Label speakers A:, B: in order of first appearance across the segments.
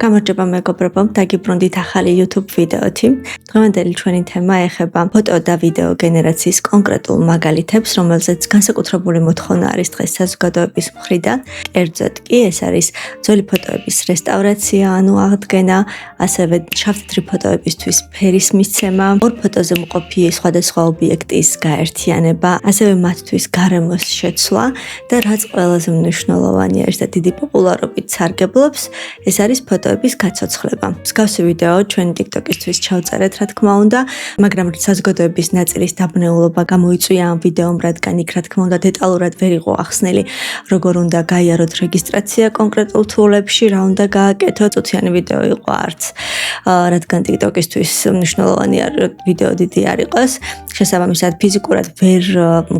A: გამარჯობა მეგობრებო, დაგიბრუნდით ახალი YouTube ვიდეოთი. დღევანდელი ჩვენი თემა ეხება ფოტო და ვიდეო გენერაციის კონკრეტულ მაგალითებს, რომელზეც განსაკუთრებული მოთხოვნა არის დღეს საზოგადოების მხრიდან. კერძოდ კი ეს არის ძველი ფოტოების რესტავრაცია, ანუ აღდგენა, ასევე შავ-თეთრი ფოტოებისთვის ფერის მისცემა, ორ ფოტოზე მყოფი სხვადასხვა ობიექტის გაერთიანება, ასევე მათთვის გარემოს შეცვლა და რაც ყველაზე მნიშვნელოვანი არის და დიდი პოპულარობით სარგებლობს, ეს არის ფოტოების გაცოცხლება. მსგავსი ვიდეო ჩვენი TikTok-ისთვის ჩავწერეთ, რა თქმა უნდა, მაგრამ საზოგადოების ნაწილის დაბნეულობა გამოიწვია ამ ვიდეომ, რადგან იქ რა თქმა უნდა დეტალურად ვერ იყო ახსნილი, როგორ უნდა გაიაროთ რეგისტრაცია კონკრეტულ თულებში, რა უნდა გააკეთოთ, წუთიანი ვიდეო იყო არც. რადგან TikTok-ისთვის მნიშვნელოვანი ვიდეო დიდი არ იყოს, შესაბამისად ფიზიკურად ვერ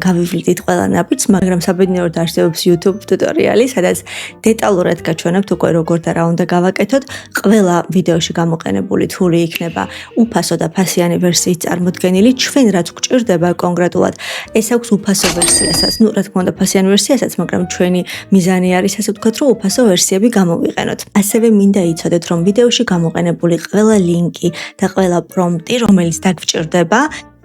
A: გავივლიდით ყველა ნაბიჯს, მაგრამ საბედნიეროდ არსებობს YouTube ტუტორიალი, სადაც დეტალურად გაჩვენებთ უკვე როგორ და რა უნდა გავაკეთოთ. ყველა ვიდეოში გამოყენებული თული იქნება უფასო და ფასიანი ვერსიით წარმოდგენილი. ჩვენ რაც გვჭირდება კონკრეტულად, ეს აქვს უფასო ვერსიასაც. რა თქმა უნდა, ფასიანი ვერსიასაც, მაგრამ ჩვენი მიზანი არის ასე ვთქვათ, რომ უფასო ვერსიები გამოვიყენოთ. ასევე მინდა იცოდეთ, რომ ვიდეოში გამოყენებული ყველა ლინკი და ყველა პრომპტი, რომელიც დაგვრჭირდება,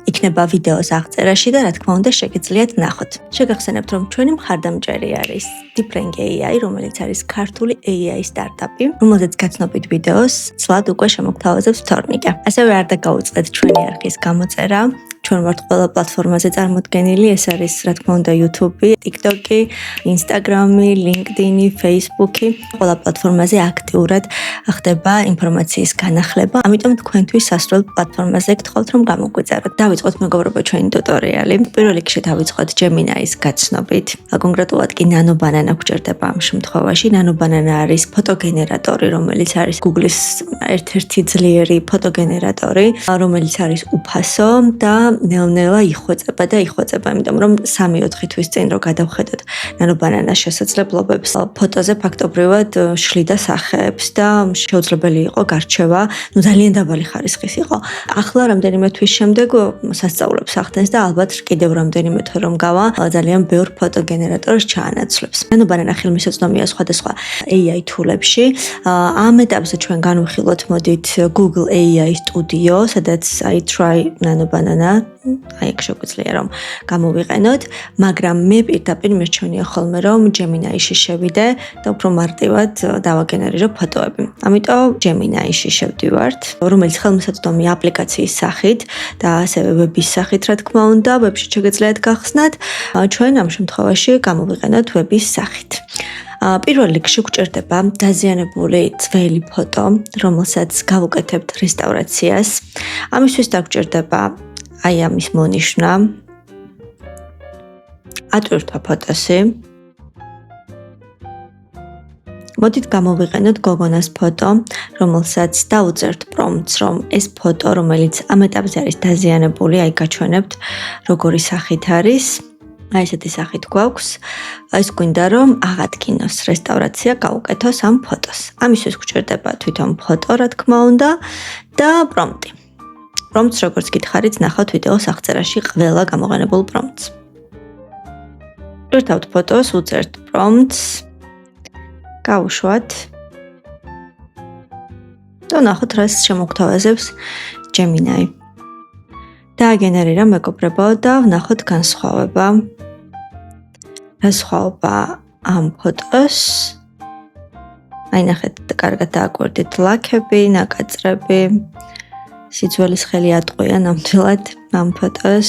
A: იქნება ვიდეოს აღწერაში და რა თქმა უნდა შეგიძლიათ ნახოთ. შეგახსენებთ, რომ ჩვენი მხარდამჭერი არის Deeprank AI, რომელიც არის ქართული AI სტარტაპი, რომელზეც გაცნობით ვიდეოს ცვლად უკვე შემოგთავაზებს თორნიკე. ასევე არ დაგაუწყეთ ჩვენი არქის გამოწერა. ჩვენ ვართ ყველა პლატფორმაზე წარმოდგენილი, ეს არის რა თქმა უნდა YouTube, TikTok, Instagram, LinkedIn, Facebook. ყველა პლატფორმაზე აქტიურად ხდება ინფორმაციის განახლება, ამიტომ თქვენთვის სასრულ პლატფორმაზე გთხოვთ, რომ გამოგვიწეროთ. დავიწყოთ მეგობრებო ჩვენი ტუტორიალი. პირველ რიგში დავიწყოთ Gemini-ის გაცნობით. კონკრეტულად კი NanoBanana გვჭირდება ამ შემთხვევაში. NanoBanana არის ფოტოგენერატორი, რომელიც არის Google-ის ერთ-ერთი ძლიერი ფოტოგენერატორი, რომელიც არის უფასო და ნელ-ნელა იხვეწება, იმიტომ რომ 3-4 თვის წინ რო გადავხედოთ NanoBanana-ს შესაძლებლობებს, ფოტოზე ფაქტობრივად შლიდა სახეებს და შეუძლებელი იყო გარჩევა, ძალიან დაბალი ხარისხის იყო. ახლა რამდენიმე თვის შემდეგ სასწაულებს ახდენს და ალბათ კიდევ რამდენიმე თვე რომ გავა, ძალიან ბევრ ფოტოგენერატორს ჩაანაცვლებს. NanoBanana ხელმისაწვდომია სხვადასხვა AI თულებში. ამ ეტაპზე ჩვენ განვიხილოთ, მოდით Google AI Studio, სადაც try NanoBanana, აქ შეგვიძლია რომ გამოვიყენოთ, მაგრამ მე პირდაპირ მერჩვენია ხოლმე რომ Gemini-ში შევიდე და უფრო მარტივად დავაგენერირებ ფოტოები. ამიტომ Gemini-ში შევდივართ, რომელიც ხელმისაწვდომია აპლიკაციის სახით და ასევე ვების სახით, რა თქმა უნდა, ვებში შეგიძლიათ გახსნათ. ჩვენ ამ შემთხვევაში გამოვიყენოთ ვების სახით. პირველ რიგში გვჭირდება დაზიანებული ძველი ფოტო, რომელსაც გავუკეთებთ რესტავრაციას. ამისთვის დაგჭირდება აი ამის მონიშნა, ატვირთვა ფოტოსი. მოდით გამოვიყენოთ გოგონას ფოტო, რომელსაც დავუწერთ პრომპტს, რომ ეს ფოტო, რომელიც ამ ეტაპზე არის დაზიანებული, აი გაჩვენებთ როგორი სახით არის. აი ესეთი სახით გვაქვს. ეს გვინდა რომ აღადგინოს რესტავრაცია, გავუკეთოს ამ ფოტოს. ამისთვის გვჭირდება თვითონ ფოტო, რა თქმა უნდა, და პრომპტი. პრომპტს როგორც გითხარით, ნახავთ ვიდეოს აღწერაში ყველა გამოყენებულ პრომპტს. ვირთავთ ფოტოს, უწერთ პრომპტს, გავუშვათ და ნახოთ რას შემოგთავაზებს Gemini. დააგენერირა მეგობრებო და ვნახოთ განსხვავება. რა სხვაობა ამ ფოტოს? აი ნახეთ, კარგად დააკვირდით ლაქები, ნაკაწრები. სიძველის ხელი ატყვია ნამდვილად ამ ფოტოს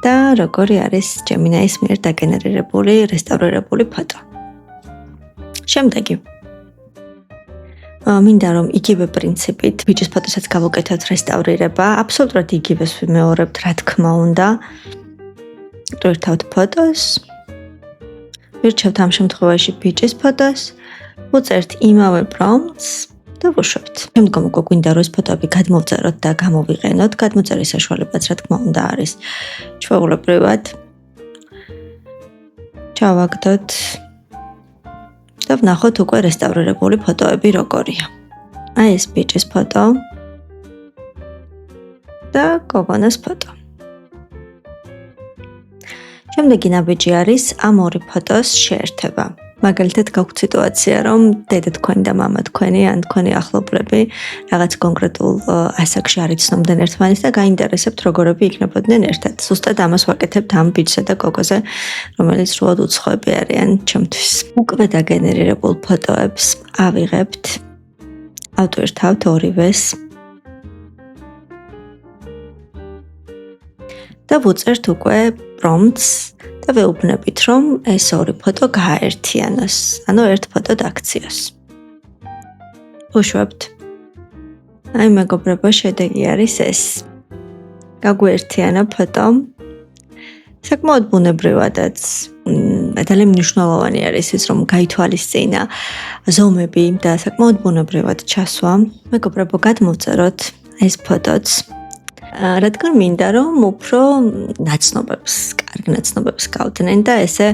A: და როგორი არის Gemini-ის მიერ დაგენერირებული, რესტავრირებული ფოტო. შემდეგი. მინდა რომ იგივე პრინციპით ბიჭის ფოტოსაც გავუკეთოთ რესტავრირება, აბსოლუტურად იგივეს ვიმეორებთ, რა თქმა უნდა. ვირთავთ ფოტოს, ვირჩევთ ამ შემთხვევაში ბიჭის ფოტოს, უწერთ იმავე პრომპტს და ვუშვებთ. შემდგომ უკვე გვინდა რომ ეს ფოტოები გადმოვწეროთ და გამოვიყენოთ. გადმოწერის საშუალებაც რა თქმა უნდა არის ჩვეულებრივად. ჩავაგდოთ და ვნახოთ უკვე რესტავრირებული ფოტოები როგორია. აი ეს ბიჭის ფოტო და გოგონას ფოტო. შემდეგი ნაბიჯი არის ამ ორი ფოტოს შეერთება. მაგალითად გაქვთ სიტუაცია, რომ დედა თქვენი და მამა თქვენი ან თქვენი ახლობლები რაღაც კონკრეტულ ასაკში არ იცნობდნენ ერთმანეთს და გაინტერესებთ როგორები იქნებოდნენ ერთად. ზუსტად ამას ვაკეთებთ ამ ბიჭსა და გოგოზე, რომელიც რუად უცხოები არიან ჩემთვის. უკვე დაგენერირებულ ფოტოებს ავიღებთ, ავტვირთავთ ორივეს და ვუწერთ უკვე პრომპტს და ვეუბნებით, რომ ეს ორი ფოტო გააერთიანოს, ანუ ერთ ფოტოდ აქციოს. უშვებთ. აი მეგობრებო, შედეგი არის ეს. გაგვერთიანა ფოტო. საკმაოდ ბუნებრივადაც ძალიან მნიშვნელოვანი არის ის, რომ გაითვალისწინა ზომები და საკმაოდ ბუნებრივად ჩასვა. მეგობრებო, გადმოვწეროთ ეს ფოტოც. რადგან მინდა რომ უფრო ნაცნობებს, კარგ ნაცნობებს გავდნენ და ესე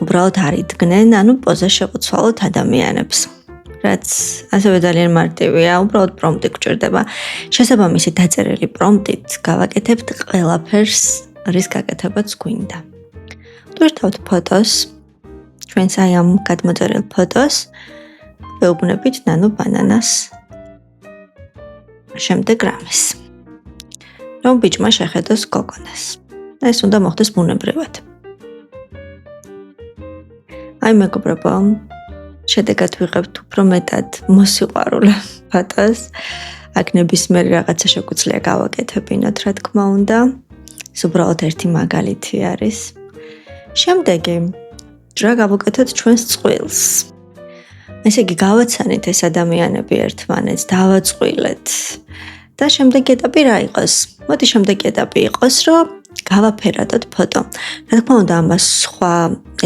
A: უბრალოდ არიდგნენ, ანუ პოზა შევუცვალოთ ადამიანებს. რაც ასევე ძალიან მარტივია, უბრალოდ პრომპტი გვჭირდება. შესაბამისი დაწერილი პრომპტით გავაკეთებთ ყველაფერს, რის გაკეთებაც გვინდა. ვტვირთავთ ფოტოს, ჩვენს აი ამ გადმოწერილ ფოტოს, ვეუბნებით ნანო ბანანას. შემდეგ რამეს. რომ ბიჭმა შეხედოს გოგონას. ეს უნდა მოხდეს ბუნებრივად. აი მეგობრებო, შედეგად ვიღებთ უფრო მეტად მოსიყვარულ ფოტოს. აქ ნებისმიერი რაღაცა შეგვიძლია გავაკეთებინოთ, რა თქმა უნდა. ეს უბრალოდ ერთი მაგალითი არის. შემდეგი, რა გავაკეთოთ ჩვენს წყვილს. ესე იგი, გავაცანით ეს ადამიანები ერთმანეთს, დავაწყვილეთ. და შემდეგი ეტაპი რა იყოს? მოდი შემდეგი ეტაპი იყოს, რომ გავაფერადოთ ფოტო. რა თქმა უნდა, ამას სხვა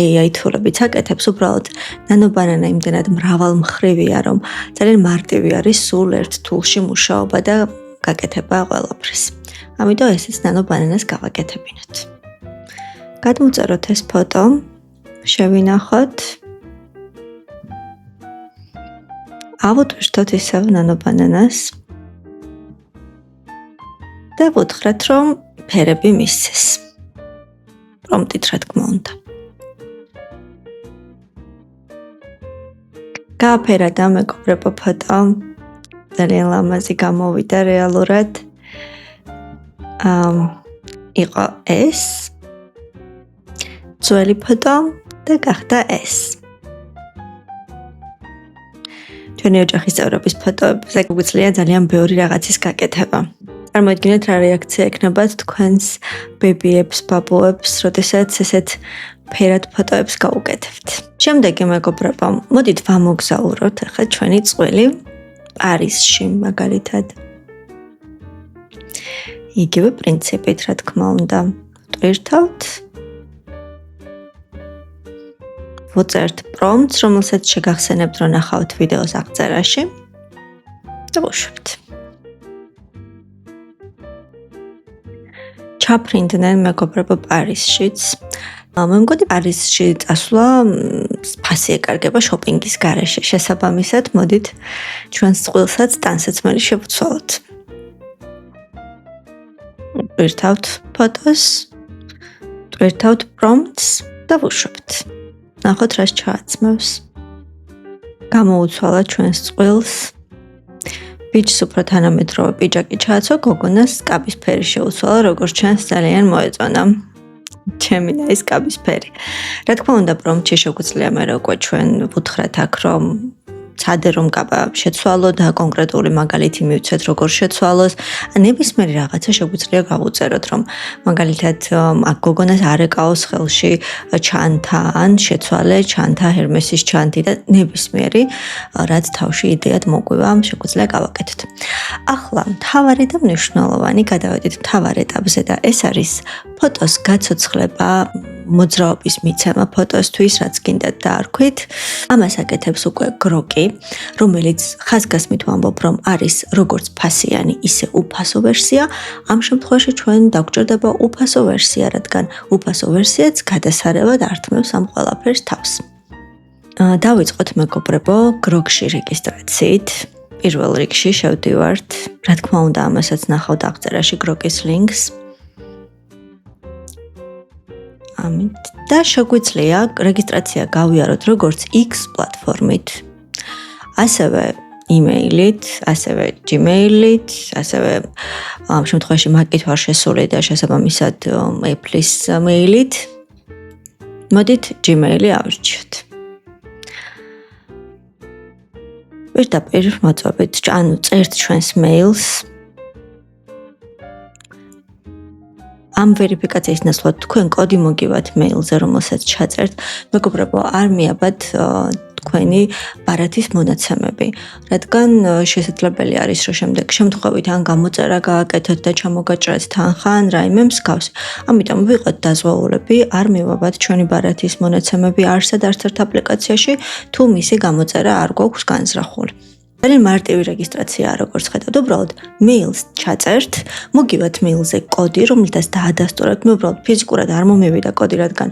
A: AI თულებიც აკეთებს, უბრალოდ ნანობანანა იმდენად მრავალმხრივია, რომ ძალიან მარტივი არის სულ ერთ თულში მუშაობა და გაკეთება ყველაფრის. ამიტომ ესეც ნანობანანას გავაკეთებინოთ. გადმოვწეროთ ეს ფოტო, შევინახოთ. ავუტვირთოთ ისევ ნანობანანას. და ვუთხრათ, რომ ფერები მისცეს. პრომპტით რა თქმა უნდა. გააფერადა მეგობრებო ფოტო. ძალიან ლამაზი გამოვიდა რეალურად. იყო ეს. ძველი ფოტო და გახდა ეს. ჩვენი ოჯახის წევრების ფოტოებზე გვიძლია ძალიან ბევრი რაღაცის გაკეთება. წარმოიდგინეთ რა რეაქცია ექნებათ თქვენს ბებიებს, ბაბუებს, როდესაც ესეთ ფერად ფოტოებს გაუკეთებთ. შემდეგი მეგობრებო, მოდით ვამოგზაუროთ ახლა ჩვენი წყვილი პარიზში მაგალითად. იგივე პრინციპით, რა თქმა უნდა, ვტვირთავთ. ვუწერთ პრომპტს, რომელსაც შეგახსენებთ, რომ ნახავთ ვიდეოს აღწერაში. და ვუშვებთ. ჩაფრინდნენ მეგობრებო პარიზშიც. მე მგონი პარიზში წასვლა ფასი ეკარგება შოპინგის გარეშე. შესაბამისად, მოდით ჩვენს წყვილსაც ტანსაცმელი შევცვალოთ. ვტვირთავთ ფოტოს, ვტვირთავთ პრომპტს და ვუშვებთ. ნახოთ რას ჩააცმევს. გამოუცვალა ჩვენს წყვილს. ბიჭს უფრო თანამედროვე პიჯაკი ჩააცვა, გოგონას კაბის ფერი შეუცვალა, როგორც ჩანს ძალიან მოეწონა. ჩემი და ეს კაბის ფერი. რა თქმა უნდა, პრომპტში შეგვიძლია მე უკვე ჩვენ ვუთხრათ აქ, რომ ცადე რომ კაბა შეცვალო და კონკრეტული მაგალითი მივცეთ როგორ შეცვალოს. ნებისმიერი რაღაცა შეგვიძლია გავუწეროთ, რომ მაგალითად აქ გოგონას არ ეკაოს ხელში ჩანთა ან შეცვალე ჩანთა ჰერმესის ჩანთი და ნებისმიერი რაც თავში იდეად მოგვივა, შეგვიძლია გავაკეთოთ. ახლა მთავარი და მნიშვნელოვანი გადავედით მთავარ ეტაპზე და ეს არის ფოტოს გაცოცხლება, მოძრაობის მიცემა ფოტოსთვის, რაც გინდათ დაარქვით. ამას აკეთებს უკვე გროკი, რომელიც ხაზგასმით ვამბობ, რომ არის როგორც ფასიანი, ისე უფასო ვერსია. ამ შემთხვევაში ჩვენ დაგვჭირდება უფასო ვერსია, რადგან უფასო ვერსიაც გადასარევად ართმევს ამ ყველაფერს თავს. დავიწყოთ მეგობრებო, გროკში რეგისტრაციით. პირველ რიგში შევდივართ. რა თქმა უნდა, ამასაც ნახავთ აღწერაში გროკის ლინკს. ამით და შეგვიძლია რეგისტრაცია გავიაროთ როგორც X პლატფორმით, ასევე email-ით, ასევე Gmail-ით, ასევე ამ შემთხვევაში Mac-ით ვარ შესული და შესაბამისად Apple-ის mail-ით. მოდით Gmail-ი ავირჩიოთ. პირდაპირ მოწვევით, ანუ წერთ ჩვენს mail-ს. ამ ვერიფიკაციის ნაცვლად თქვენ კოდი მოგივათ mail-ზე, რომელსაც ჩაწერთ. მეგობრებო, არ მიაბათ თქვენი ბარათის მონაცემები, რადგან შესაძლებელი არის, რომ შემდეგ შემთხვევით ან გამოწერა გააკეთოთ და ჩამოგაჭრათ თანხა ან რაიმე მსგავს. ამიტომ ვიყოთ დაზღვეულები, არ მივაბათ ჩვენი ბარათის მონაცემები არსად არც ერთ აპლიკაციაში, თუ მისი გამოწერა არ გვაქვს განზრახული. ძალიან მარტივი რეგისტრაციაა, როგორც ხედავთ, უბრალოდ mail-ს ჩაწერთ, მოგივათ mail-ზე კოდი, რომელთაც დაადასტურებთ. მე უბრალოდ ფიზიკურად არ მომივიდა კოდი, რადგან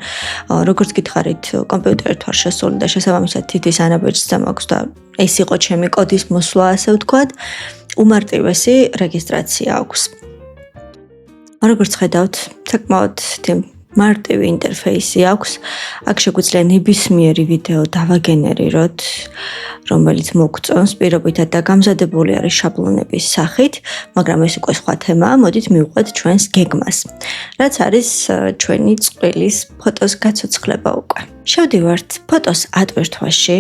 A: როგორც გითხარით, კომპიუტერით ვარ შესული და შესაბამისად თითის ანაბეჭდზე მაქვს და ეს იყო ჩემი კოდის მოსვლა, ასე ვთქვათ. უმარტივესი რეგისტრაცია აქვს. როგორც ხედავთ, საკმაოდ მარტივი ინტერფეისი აქვს. აქ შეგვიძლია ნებისმიერი ვიდეო დავაგენერიროთ, რომელიც მოგწონს პირობითად და გამზადებული არის შაბლონების სახით, მაგრამ ეს უკვე სხვა თემაა. მოდით მივყვეთ ჩვენს გეგმას, რაც არის ჩვენი წყვილის ფოტოს გაცოცხლება უკვე. შევდივართ ფოტოს ატვირთვაში,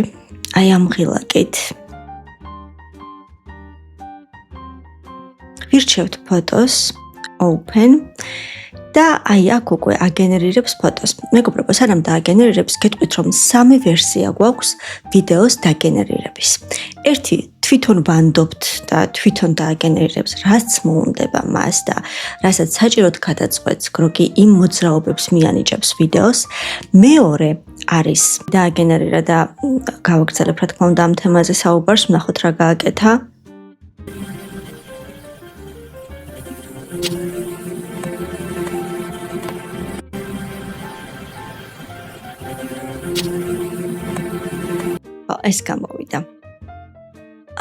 A: აი ამ ღილაკით. ვირჩევთ ფოტოს, open. და აი აქ უკვე აგენერირებს ფოტოს. მეგობრებო, სანამ დააგენერირებს, გეტყვით, რომ 3 ვერსია გვაქვს ვიდეოს დაგენერირების. ერთი თვითონ ვანდობთ და თვითონ დააგენერირებს, რაც მოუნდება მას და რასაც საჭიროდ გადაწყვეტს, გროგი იმ მოძრაობებს მიანიჭებს ვიდეოს. მეორე არის დააგენერირა და გავაგრძელებ, რა თქმა უნდა, ამ თემაზე საუბარს, ვნახოთ რა გააკეთა. ეს გამოვიდა.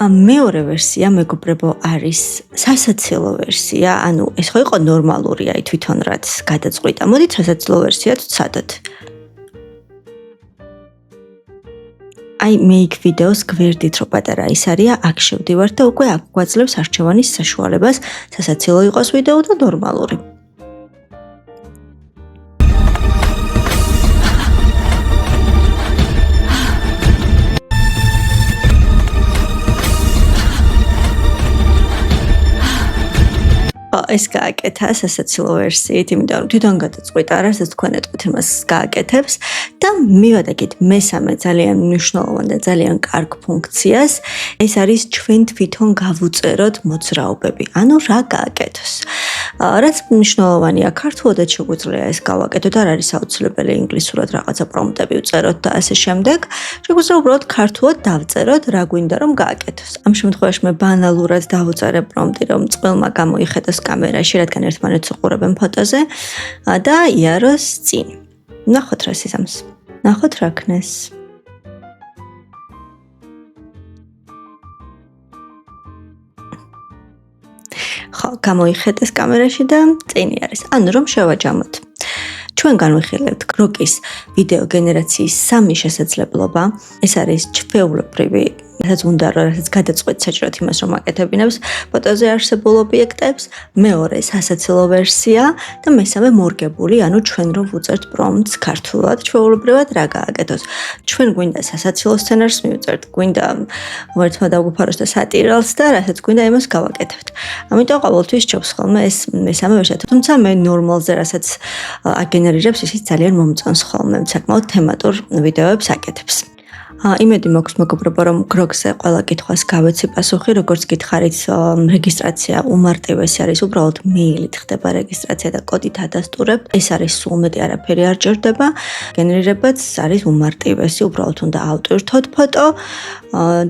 A: მეორე ვერსია, მეგობრებო, არის სასაცილო ვერსია, ანუ ეს ხო იყო ნორმალური, აი თვითონ რაც გადაწყვიტა. მოდით სასაცილო ვერსიაც ვცადოთ. აი make videos გვერდით რო პატარა ის არის, აქ შევდივართ და უკვე აქ გვაძლევს არჩევანის საშუალებას, სასაცილო იყოს ვიდეო და ნორმალური. ეს გააკეთა სასაცილო ვერსიით, იმიტომ რომ თვითონ გადაწყვიტა, რასაც თქვენ ეტყვით, იმას გააკეთებს და მივადაგეთ მესამე ძალიან მნიშვნელოვან და ძალიან კარგ ფუნქციას. ეს არის ჩვენ თვითონ გავუწეროთ მოძრაობები, ანუ რა გააკეთოს. რაც მნიშვნელოვანია, ქართულადაც შეგვიძლია ეს გავაკეთოთ, არ არის აუცილებელი ინგლისურად რაღაცა პრომპტები ვწეროთ და ასე შემდეგ. შეგვიძლია უბრალოდ ქართულად დავწეროთ, რა გვინდა რომ გააკეთოს. ამ შემთხვევაში მე ბანალურად დავუწერე პრომპტი, რომ წყვილმა გამოიხედოს კამერაში, რადგან ერთმანეთს უყურებენ ფოტოზე და იაროს წინ. ნახოთ რა სიზამს. ნახოთ რა ქნეს. ხო, გამოიხედეს კამერაში და წინი არის. ანუ რომ შევაჯამოთ. ჩვენ განვიხილეთ გროკის ვიდეო გენერაციის 3 შესაძლებლობა. ეს არის ჩვეულებრივი, რასაც უნდა რომ რასაც გადაწყვეტ საჭიროდ იმას რომ აკეთებინებს ფოტოზე არსებულ ობიექტებს, მეორე სასაცილო ვერსია და მესამე მორგებული, ანუ ჩვენ რომ ვუწერთ პრომპტს ქართულად, ჩვეულებრივად რა გააკეთოს. ჩვენ გვინდა სასაცილო სცენარს მივწერთ, გვინდა ვერთმა დავგვიფაროს და სატირალს და რასაც გვინდა იმას გავაკეთებთ. ამიტომ ყოველთვის ჩობს ხოლმე ეს მესამე ვერსია. თუმცა მე ნორმალზე რასაც აგენერირებს, ისიც ძალიან მომწონს ხოლმე, საკმაოდ თემატურ ვიდეოებს აკეთებს. იმედი მაქვს მეგობრებო, რომ გროგზე ყველა კითხვას გავეცი პასუხი, როგორც გითხარით, რეგისტრაცია უმარტივესი არის, უბრალოდ მეილით ხდება რეგისტრაცია და კოდით ადასტურებთ. ეს არის სულ მეტი არაფერი არ ჭირდება. გენერირებაც არის უმარტივესი, უბრალოდ უნდა ავტვირთოთ ფოტო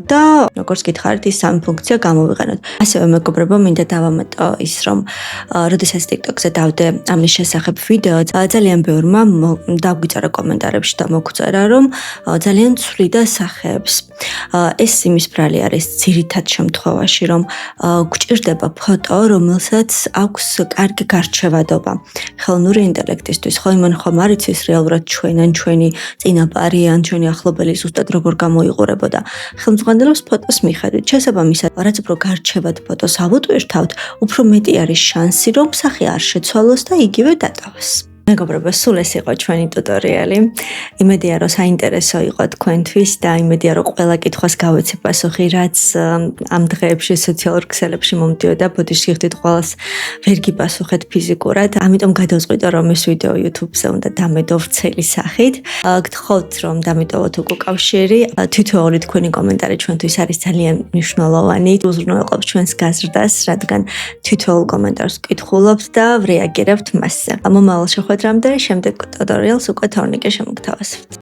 A: და როგორც გითხარით, ის 3 ფუნქცია გამოვიყენოთ. ასევე მეგობრებო, მინდა დავამატო ის, რომ როდესაც TikTok-ზე დავდე ამის შესახებ ვიდეო, ძალიან ბევრმა დაგვიწერა კომენტარებში და მოგწერა, რომ ძალიან ცვლიდა და სახეებს. ეს იმის ბრალი არის ძირითად შემთხვევაში, რომ გვჭირდება ფოტო, რომელსაც აქვს კარგი გარჩევადობა. ხელოვნური ინტელექტისთვის ხო იმან ხომ არ იცის რეალურად ჩვენ ან ჩვენი წინაპარი ან ჩვენი ახლობელი ზუსტად როგორ გამოიყურებოდა. ხელმძღვანელობს ფოტოს მიხედვით. შესაბამისად, რაც უფრო გარჩევად ფოტოს ავუტვირთავთ, უფრო მეტი არის შანსი, რომ სახე არ შეცვალოს და იგივე დატოვოს. მეგობრებო, სულ ეს იყო ჩვენი ტუტორიალი. იმედია, რომ საინტერესო იყო თქვენთვის და იმედია, რომ ყველა კითხვას გავეცე პასუხი, რაც ამ დღეებში სოციალურ ქსელებში მომდიოდა. ბოდიში ხდით ყველას ვერ გიპასუხეთ ფიზიკურად. ამიტომ გადავწყვიტე, რომ ეს ვიდეო YouTube-ზე უნდა დამედო ვრცელი სახით. გთხოვთ, რომ დამეტოვოთ უკავშირი. თითოეული თქვენი კომენტარი ჩვენთვის არის ძალიან მნიშვნელოვანი. უზრუნველყოფს ჩვენს გაზრდას, რადგან თითოეულ კომენტარს ვკითხულობთ და ვრეაგირებთ მასზე. მომავალ შეხვედრამდე შემდეგ ტუტორიალს უკვე თორნიკე შემოგთავაზებთ.